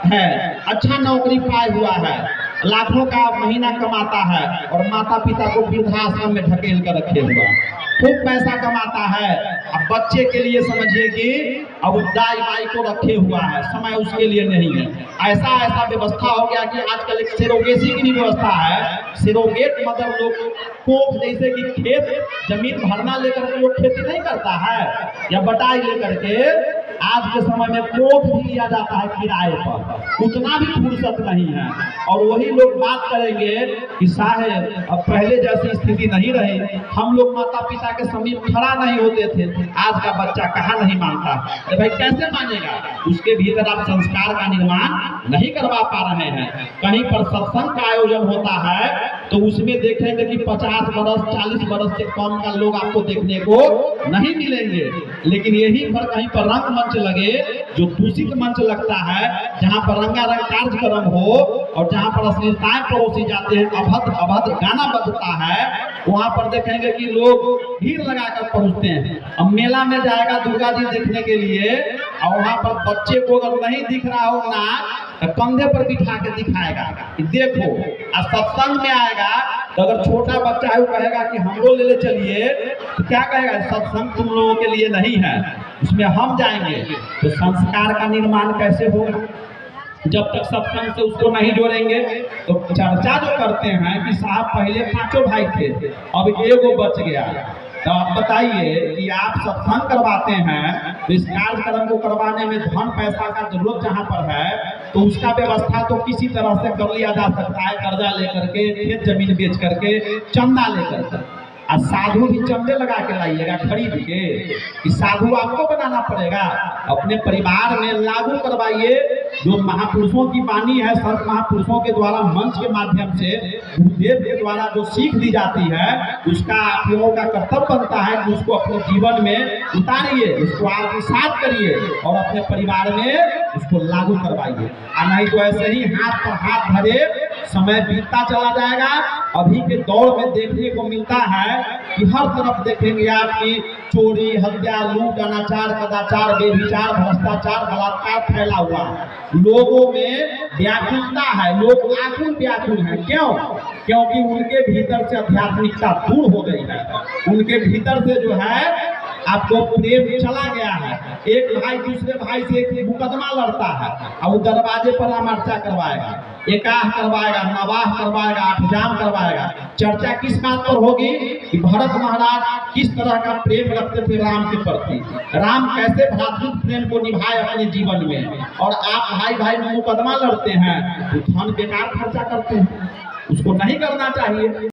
है, अच्छा नौकरी पाए हुआ है, लाखों का महीना कमाता है और माता पिता को वृद्धाश्रम में ढकेल कर रखे हुआ, खूब पैसा कमाता है। अब बच्चे के लिए समझिए कि अब दाई माई को रखे हुआ है, समय उसके लिए नहीं है। ऐसा ऐसा व्यवस्था हो गया कि आजकल एक सेरोगेसी की भी व्यवस्था है। सेरोगेट मदर लोग को जैसे कि खेत जमीन भरना लेकर के लोग खेती नहीं करता है या बटाई लेकर के, आज के समय में कोख भी लिया जाता है किराए पर, उतना भी फुर्सत नहीं है। और वही लोग बात करेंगे कि साहब अब पहले जैसी स्थिति नहीं रही, हम लोग माता पिता के समीप खड़ा नहीं होते थे, आज का बच्चा कहाँ नहीं मानता। अरे भाई कैसे मानेगा? उसके भीतर आप संस्कार का निर्माण नहीं करवा पा रहे हैं। कहीं पर सत्संग का आयोजन होता है तो उसमें देखेंगे कि 50 बरस 40 बरस से कम का लोग आपको देखने को नहीं मिलेंगे। लेकिन यही पर कहीं पर रंग मंच लगे, जो दूषित मंच लगता है, जहाँ पर रंगारंग कार्यक्रम हो और जहाँ पर अश्लीलताएं परोसी जाते हैं, अभद्र अभद्र गाना बजता है, वहाँ पर देखेंगे कि लोग भीड़ लगाकर पहुँचते हैं। अब मेला में जाएगा दुर्गा जी देखने के लिए और वहाँ पर बच्चे को अगर नहीं दिख रहा होगा तो कंधे पर बिठा के दिखाएगा कि देखो। और सत्संग में आएगा तो अगर छोटा बच्चा है वो कहेगा कि हमको ले चलिए, तो क्या कहेगा? सत्संग तुम लोगों के लिए नहीं है, इसमें हम जाएंगे। तो संस्कार का निर्माण कैसे होगा जब तक सत्संग से उसको नहीं जोड़ेंगे? तो चर्चा जो करते हैं कि साहब पहले 5 भाई थे, अब एगो बच गया, तो आप बताइए कि आप सत्संग करवाते हैं तो इस कार्यक्रम को करवाने में धन पैसा का जरूरत जहाँ पर है तो उसका व्यवस्था तो किसी तरह से कर लिया जा सकता है, कर्जा लेकर के, खेत जमीन बेच करके, चंदा लेकर के। और साधु भी चंदे लगा के लाइएगा खरीद के, कि साधु आपको बनाना पड़ेगा? अपने परिवार में लागू करवाइए। जो महापुरुषों की वाणी है, संत महापुरुषों के द्वारा मंच के माध्यम से गुरुदेव के द्वारा जो सीख दी जाती है, उसका आप लोगों का कर्तव्य बनता है कि उसको अपने जीवन में उतारिए, उसको आत्मसात करिए और अपने परिवार में उसको लागू करवाइए। और नहीं तो ऐसे ही हाथ पर हाथ धरे समय बीतता चला जाएगा। अभी के दौर में देखने को मिलता है कि हर तरफ देखेंगे आपकी चोरी, हत्या, लूट, अनाचार, कदाचार, बेविचार, भ्रष्टाचार, बलात्कार फैला हुआ है। लोगों में व्याकुलता है, लोग आकुल व्याकुल हैं। क्यों? क्योंकि उनके भीतर से आध्यात्मिकता दूर हो गई है, उनके भीतर से जो है आपको प्रेम चला गया है। एक भाई दूसरे भाई से एक मुकदमा लड़ता है और वो दरवाजे पर आमर्चा करवाएगा, एकाह करवाएगा, नवाह करवाएगा, आठजाम करवाएगा। चर्चा किस बात पर होगी? कि भरत महाराज किस तरह का प्रेम रखते थे राम के प्रति, राम कैसे भ्रातृत्व प्रेम को निभाए अपने जीवन में। और आप भाई भाई में मुकदमा लड़ते हैं तो धन बेकार खर्चा करते हैं, उसको नहीं करना चाहिए।